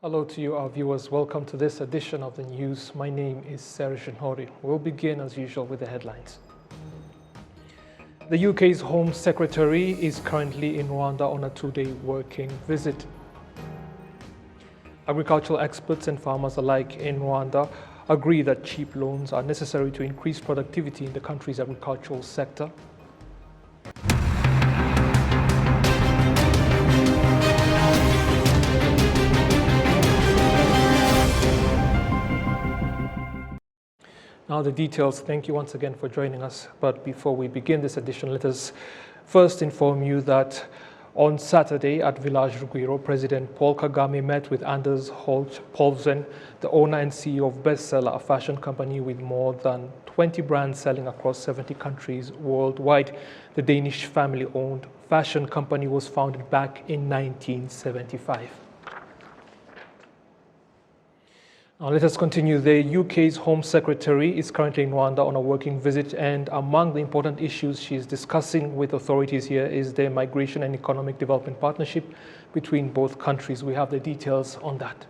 Hello to you, our viewers. Welcome to this edition of the news. My name is Sarah Shinhori. We'll begin as usual with the headlines. The UK's Home Secretary is currently in Rwanda on a two-day working visit. Agricultural experts and farmers alike in Rwanda agree that cheap loans are necessary to increase productivity in the country's agricultural sector. Now the details. Thank you once again for joining us. But before we begin this edition, let us first inform you that on Saturday at Village Rugwiro, President Paul Kagame met with Anders Holt Poulsen, the owner and CEO of Bestseller, a fashion company with more than 20 brands selling across 70 countries worldwide. The Danish family-owned fashion company was founded back in 1975. Now let us continue. The UK's Home Secretary is currently in Rwanda on a working visit, and among the important issues she is discussing with authorities here is the migration and economic development partnership between both countries. We have the details on that.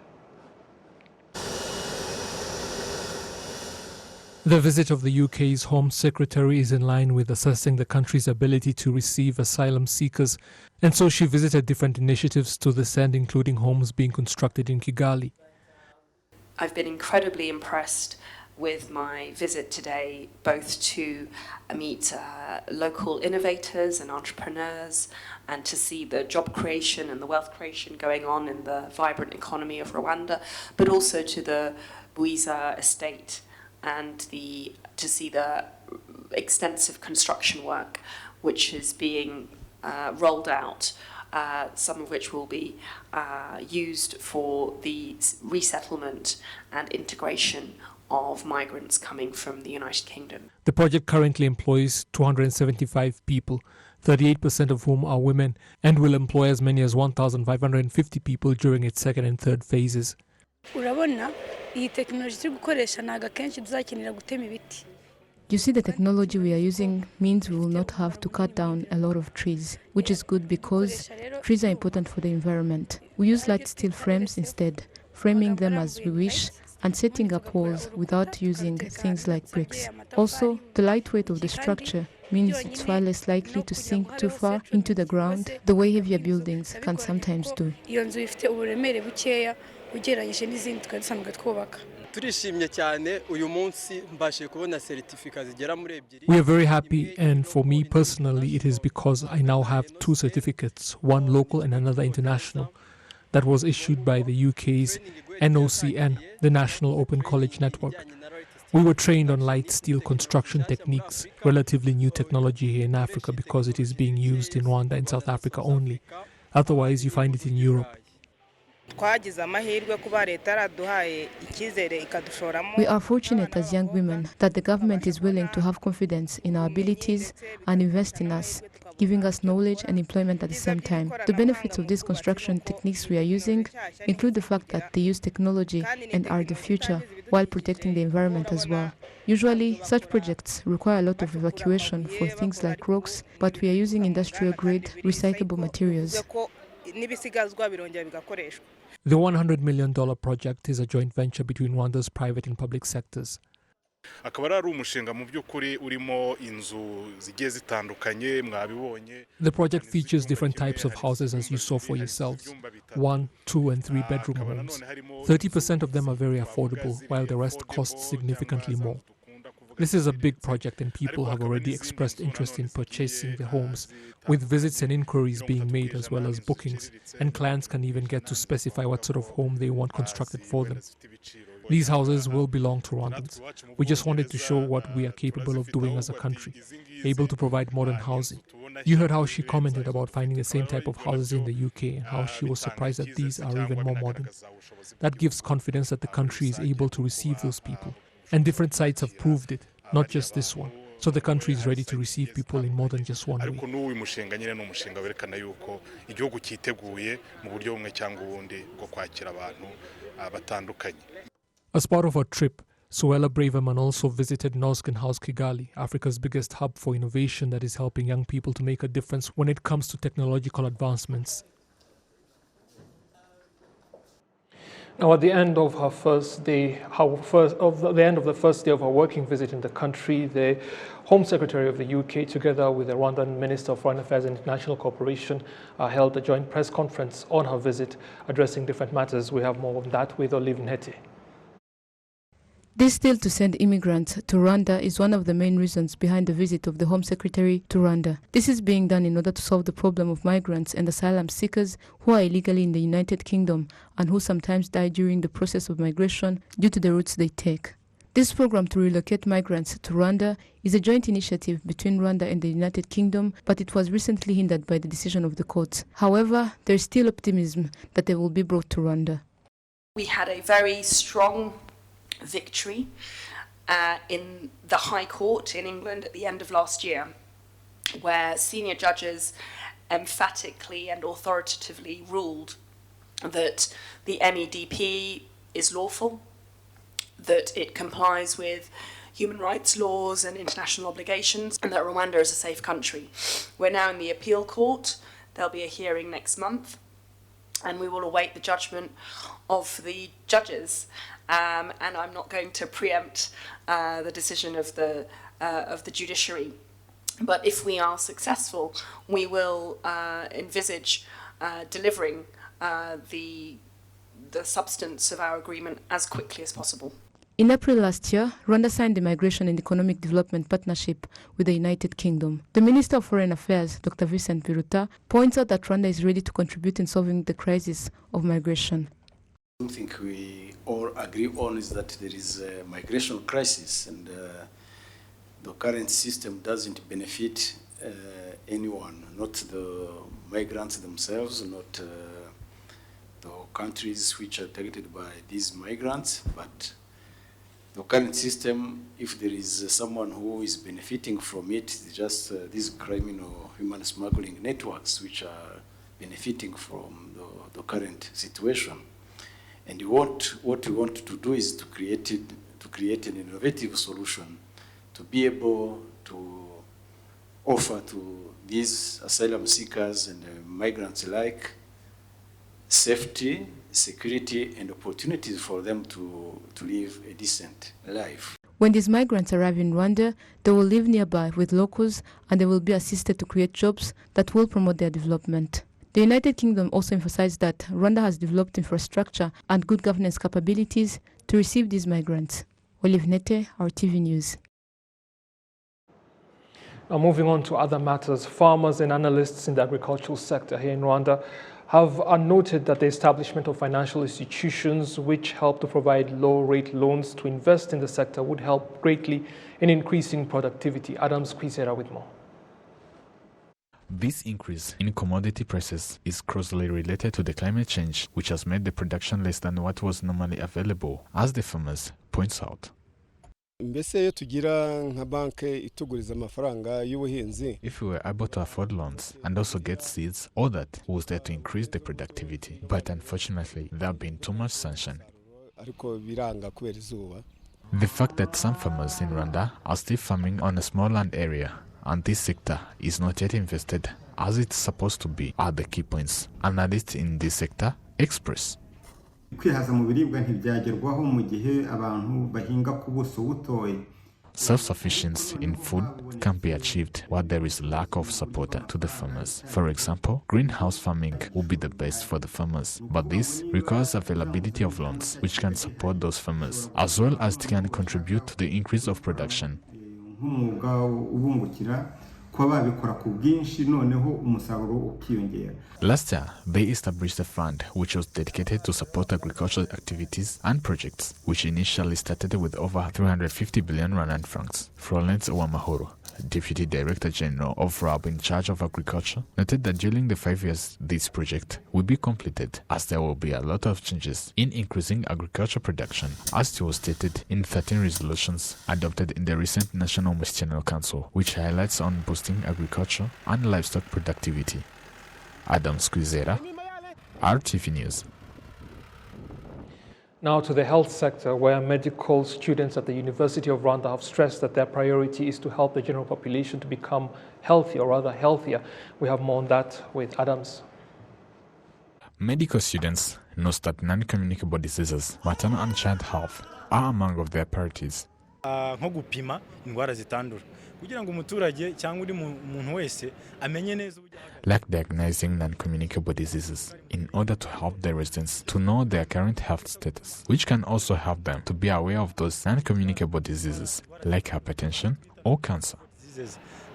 The visit of the UK's Home Secretary is in line with assessing the country's ability to receive asylum seekers, and so she visited different initiatives to this end, including homes being constructed in Kigali. I've been incredibly impressed with my visit today, both to meet local innovators and entrepreneurs and to see the job creation and the wealth creation going on in the vibrant economy of Rwanda, but also to the Buiza estate and to see the extensive construction work which is being rolled out. Some of which will be used for the resettlement and integration of migrants coming from the United Kingdom. The project currently employs 275 people, 38% of whom are women, and will employ as many as 1,550 people during its second and third phases. You see, the technology we are using means we will not have to cut down a lot of trees, which is good because trees are important for the environment. We use light steel frames instead, framing them as we wish and setting up walls without using things like bricks. Also, the lightweight of the structure means it's far less likely to sink too far into the ground the way heavier buildings can sometimes do. We are very happy, and for me personally it is because I now have two certificates, one local and another international, that was issued by the UK's NOCN, the National Open College Network. We were trained on light steel construction techniques, relatively new technology here in Africa because it is being used in Rwanda and South Africa only. Otherwise you find it in Europe. We are fortunate as young women that the government is willing to have confidence in our abilities and invest in us, giving us knowledge and employment at the same time. The benefits of these construction techniques we are using include the fact that they use technology and are the future while protecting the environment as well. Usually, such projects require a lot of evacuation for things like rocks, but we are using industrial-grade recyclable materials. The $100 million project is a joint venture between Rwanda's private and public sectors. The project features different types of houses, as you saw for yourselves, 1, 2 and 3 bedroom homes. 30% of them are very affordable, while the rest costs significantly more. This is a big project and people have already expressed interest in purchasing the homes, with visits and inquiries being made as well as bookings, and clients can even get to specify what sort of home they want constructed for them. These houses will belong to Rwandans. We just wanted to show what we are capable of doing as a country, able to provide modern housing. You heard how she commented about finding the same type of houses in the UK and how she was surprised that these are even more modern. That gives confidence that the country is able to receive those people. And different sites have proved it, not just this one. So the country is ready to receive people in more than just one way. As part of her trip, Suella Braverman also visited Nosgen House Kigali, Africa's biggest hub for innovation that is helping young people to make a difference when it comes to technological advancements. Now, at the end of her first day, the end of the first day of her working visit in the country, the Home Secretary of the UK, together with the Rwandan Minister of Foreign Affairs and International Cooperation, held a joint press conference on her visit, addressing different matters. We have more on that with Olive Nhete. This deal to send immigrants to Rwanda is one of the main reasons behind the visit of the Home Secretary to Rwanda. This is being done in order to solve the problem of migrants and asylum seekers who are illegally in the United Kingdom and who sometimes die during the process of migration due to the routes they take. This program to relocate migrants to Rwanda is a joint initiative between Rwanda and the United Kingdom, but it was recently hindered by the decision of the courts. However, there is still optimism that they will be brought to Rwanda. We had a very strong victory in the High Court in England at the end of last year, where senior judges emphatically and authoritatively ruled that the MEDP is lawful, that it complies with human rights laws and international obligations, and that Rwanda is a safe country. We're now in the appeal court. There'll be a hearing next month, and we will await the judgment of the judges. And I'm not going to preempt the decision of the judiciary. But if we are successful, we will envisage delivering the substance of our agreement as quickly as possible. In April last year, Rwanda signed the Migration and Economic Development Partnership with the United Kingdom. The Minister of Foreign Affairs, Dr. Vincent Biruta, points out that Rwanda is ready to contribute in solving the crisis of migration. I think we all agree on is that there is a migration crisis, and the current system doesn't benefit anyone, not the migrants themselves, not the countries which are targeted by these migrants, but the current system, if there is someone who is benefiting from it, it's just these criminal human smuggling networks which are benefiting from the current situation. And what we want to do is to create an innovative solution to be able to offer to these asylum seekers and migrants alike safety, security, and opportunities for them to live a decent life. When these migrants arrive in Rwanda, they will live nearby with locals and they will be assisted to create jobs that will promote their development. The United Kingdom also emphasized that Rwanda has developed infrastructure and good governance capabilities to receive these migrants. Olive Nhete, RTV News. Now, moving on to other matters, farmers and analysts in the agricultural sector here in Rwanda have noted that the establishment of financial institutions which help to provide low-rate loans to invest in the sector would help greatly in increasing productivity. Adams Kwizera with more. This increase in commodity prices is closely related to the climate change, which has made the production less than what was normally available, as the farmers points out. If we were able to afford loans and also get seeds, all that was there to increase the productivity. But unfortunately, there have been too much sunshine. The fact that some farmers in Rwanda are still farming on a small land area and this sector is not yet invested as it's supposed to be are the key points analysts in this sector express. Self-sufficiency in food can be achieved while there is lack of support to the farmers. For example, greenhouse farming would be the best for the farmers, but this requires availability of loans which can support those farmers, as well as it can contribute to the increase of production. Last year, they established a fund which was dedicated to support agricultural activities and projects, which initially started with over 350 billion Rwandan francs. Florence Uwamahoro, Deputy Director General of RAB in charge of agriculture, noted that during the 5 years this project will be completed, as there will be a lot of changes in increasing agriculture production, as it was stated in 13 resolutions adopted in the recent National Multi-Channel Council, which highlights on boosting agriculture and livestock productivity. Adam Kwizera, RTV News. Now to the health sector, where medical students at the University of Rwanda have stressed that their priority is to help the general population to become healthy, or rather healthier. We have more on that with Adams. Medical students notes that non-communicable diseases, maternal and child health, are among of their priorities. nko gupima indwara zitandura kugira ngo umuturage cyangwa uri muntu wese amenye neza like diagnosing non-communicable diseases in order to help the residents to know their current health status, which can also help them to be aware of those non-communicable diseases like hypertension or cancer.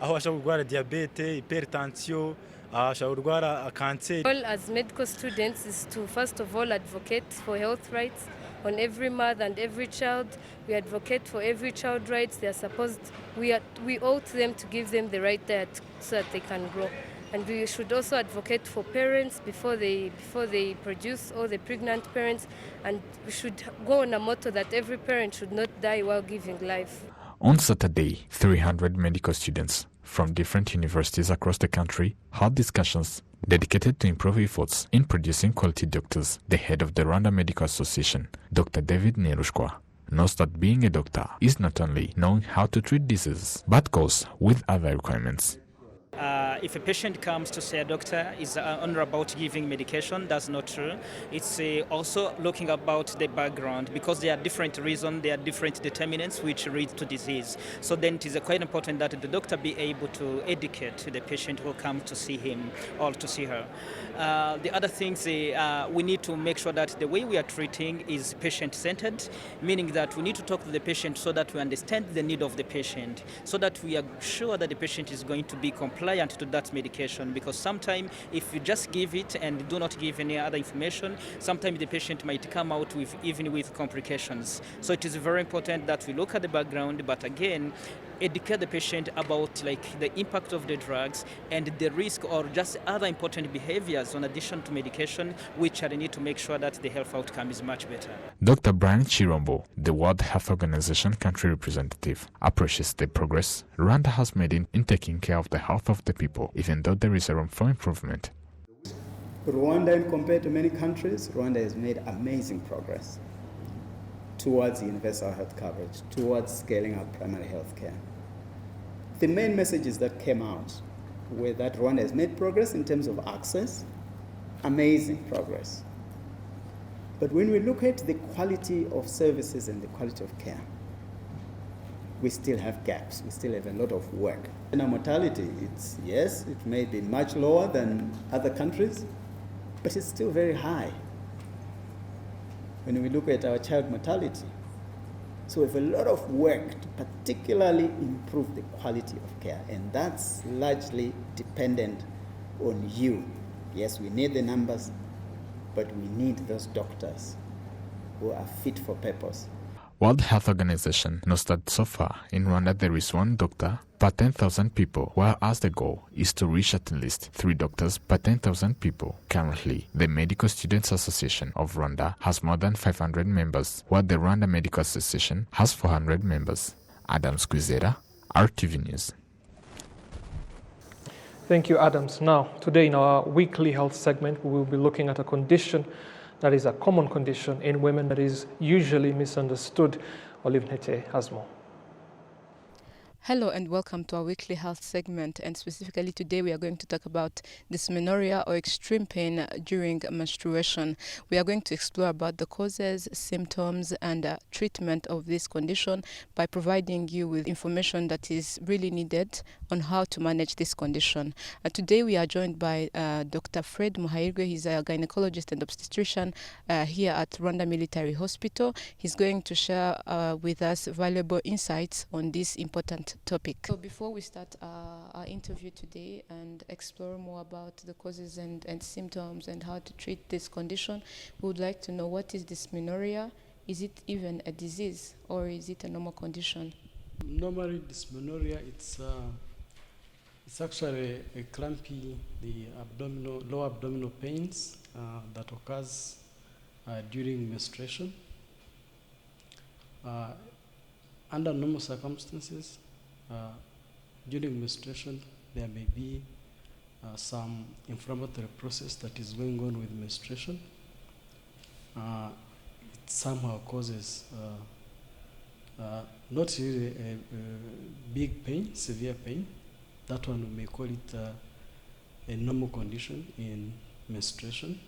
aho ashobora kurwara diabete, hypertension, ashobora kurwara cancer. All as medical students is to first of all advocate for health rights on every mother and every child. We advocate for every child rights. They are supposed, we owe to them to give them the right diet so that they can grow. And we should also advocate for parents before they produce, all the pregnant parents. And we should go on a motto that every parent should not die while giving life. On Saturday, 300 medical students from different universities across the country had discussions dedicated to improve efforts in producing quality doctors. The head of the Rwanda Medical Association, Dr. David Nerushkwa, knows that being a doctor is not only knowing how to treat diseases, but goes with other requirements. If a patient comes to say a doctor is only about giving medication, that's not true. It's also looking about the background, because there are different reasons, there are different determinants which lead to disease. So then it is quite important that the doctor be able to educate the patient who comes to see him or to see her. The other things, we need to make sure that the way we are treating is patient-centered, meaning that we need to talk to the patient so that we understand the need of the patient, so that we are sure that the patient is going to be compliant to that medication, because sometimes if you just give it and do not give any other information, sometimes the patient might come out with even with complications. So it is very important that we look at the background, but again, educate the patient about like the impact of the drugs and the risk or just other important behaviors in addition to medication, which I need to make sure that the health outcome is much better. Dr. Brian Chirombo, the World Health Organization country representative, appreciates the progress Rwanda has made in taking care of the health of the people, even though there is a room for improvement. Rwanda, compared to many countries, Rwanda has made amazing progress towards universal health coverage, towards scaling up primary health care. The main messages that came out were that Rwanda has made progress in terms of access, amazing progress. But when we look at the quality of services and the quality of care, we still have gaps, we still have a lot of work. In our mortality, yes, it may be much lower than other countries, but it's still very high when we look at our child mortality. So we have a lot of work to particularly improve the quality of care, and that's largely dependent on you. Yes, we need the numbers, but we need those doctors who are fit for purpose. World Health Organization knows that so far in Rwanda there is one doctor per 10,000 people, whereas the goal is to reach at least 3 doctors per 10,000 people. Currently, the Medical Students Association of Rwanda has more than 500 members, while the Rwanda Medical Association has 400 members. Adams Kwizera, RTV News. Thank you, Adams. Now, today in our weekly health segment, we will be looking at a condition that is a common condition in women that is usually misunderstood. Olive Nete has more. Hello and welcome to our weekly health segment, and specifically today we are going to talk about dysmenorrhea or extreme pain during menstruation. We are going to explore about the causes, symptoms and treatment of this condition by providing you with information that is really needed on how to manage this condition. Today we are joined by Dr. Fred Muhairwe. He's a gynecologist and obstetrician here at Rwanda Military Hospital. He's going to share with us valuable insights on this important topic. So before we start our interview today and explore more about the causes and symptoms and how to treat this condition, we would like to know, what is dysmenorrhea? Is it even a disease or is it a normal condition? Normally dysmenorrhea, it's actually a crampy, lower abdominal pains that occurs during menstruation. Under normal circumstances, during menstruation, there may be some inflammatory process that is going on with menstruation. It somehow causes not really a big pain, severe pain. That one we may call it a normal condition in menstruation.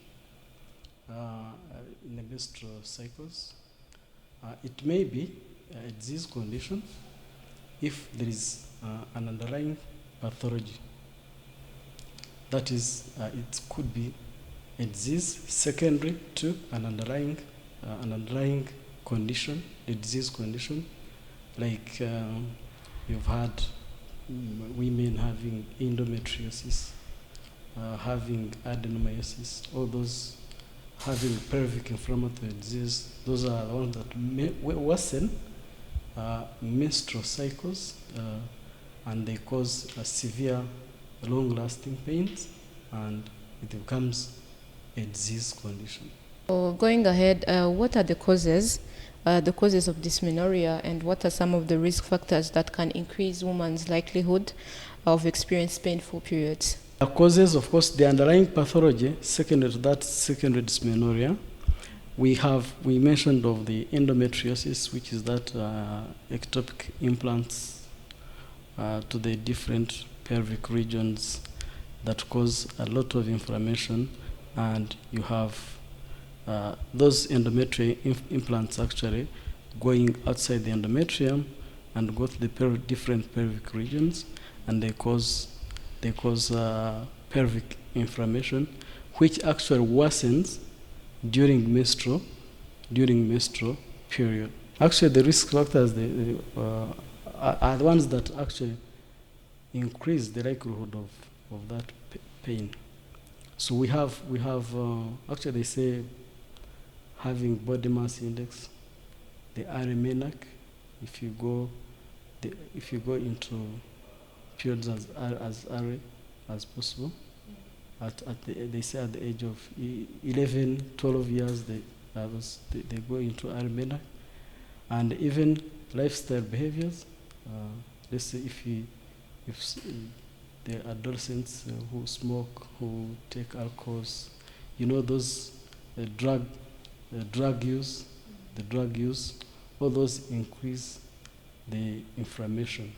in the menstrual cycles. It may be a disease condition if there is an underlying pathology. That is, it could be a disease secondary to an underlying condition, a disease condition, like you've had women having endometriosis, having adenomyosis, all those having pelvic inflammatory disease. Those are the ones that may worsen menstrual cycles, and they cause severe, long-lasting pains, and it becomes a disease condition. So going ahead, what are the causes of dysmenorrhea, and what are some of the risk factors that can increase women's likelihood of experiencing painful periods? The causes, of course, the underlying pathology, secondary to that secondary dysmenorrhea, we mentioned of the endometriosis, which is that ectopic implants to the different pelvic regions that cause a lot of inflammation, and you have those endometrial implants actually going outside the endometrium and go to the different pelvic regions, and they cause pelvic inflammation, which actually worsens during menstrual period. Actually, the risk factors are the ones that actually increase the likelihood of that pain. So we have actually they say having body mass index, the RMNAC, if you go into periods as early as possible, they say at the age of 11, 12 years they go into RMNAC, and even lifestyle behaviors. Let's say if the adolescents who smoke, who take alcohols, those drug use, all those increase the inflammation.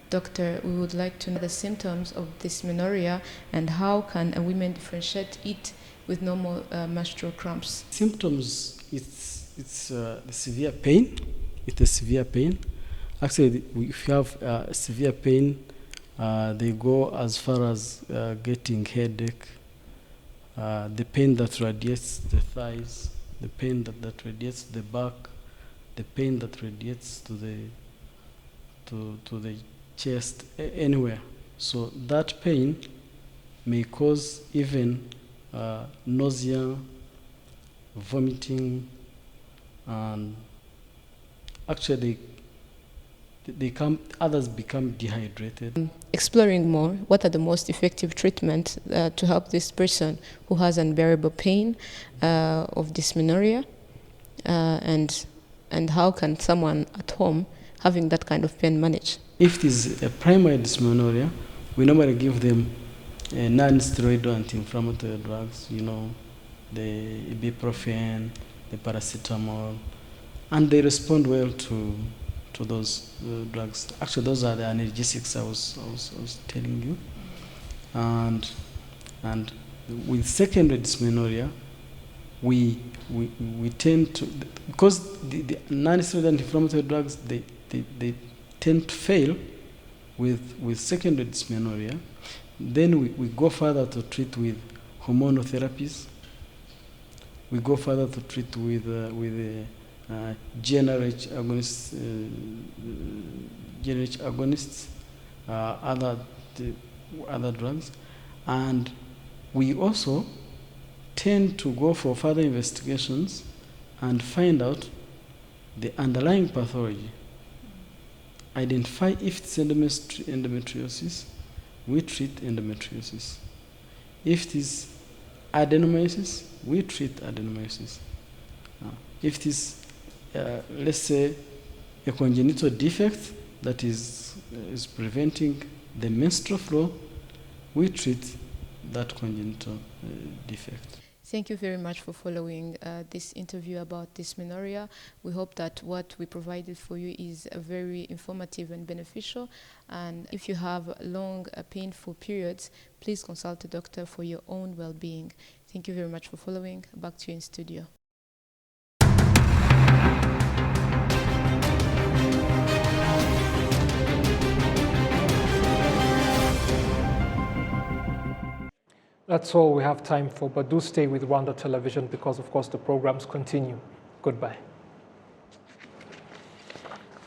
Doctor, we would like to know the symptoms of dysmenorrhea and how can a woman differentiate it with normal menstrual cramps. Symptoms, it's the severe pain. It's a severe pain. Actually, if you have severe pain, they go as far as getting headache, the pain that radiates the thighs, the pain that radiates the back, the pain that radiates to the chest, anywhere. So that pain may cause even nausea, vomiting, and actually others become dehydrated. Exploring more, what are the most effective treatments to help this person who has unbearable pain of dysmenorrhea, and how can someone at home having that kind of pain manage? If it is a primary dysmenorrhea, we normally give them non-steroidal anti-inflammatory drugs, the ibuprofen, the paracetamol, and they respond well to those drugs. Actually, those are the analgesics I was telling you. And with secondary dysmenorrhea, we tend to, because the non-steroidal anti-inflammatory drugs, they tend to fail with secondary dysmenorrhea. Then we go further to treat with hormonal therapies. We go further to treat with GnRH agonists, other drugs, and we also tend to go for further investigations and find out the underlying pathology. Identify if it's endometriosis, we treat endometriosis. If it is adenomyosis, we treat adenomyosis. If it is, let's say, a congenital defect that is preventing the menstrual flow, we treat that congenital defect. Thank you very much for following this interview about dysmenorrhea. We hope that what we provided for you is very informative and beneficial. And if you have long, painful periods, please consult a doctor for your own well-being. Thank you very much for following. Back to you in studio. That's all we have time for, but do stay with Rwanda Television because, of course, the programs continue. Goodbye.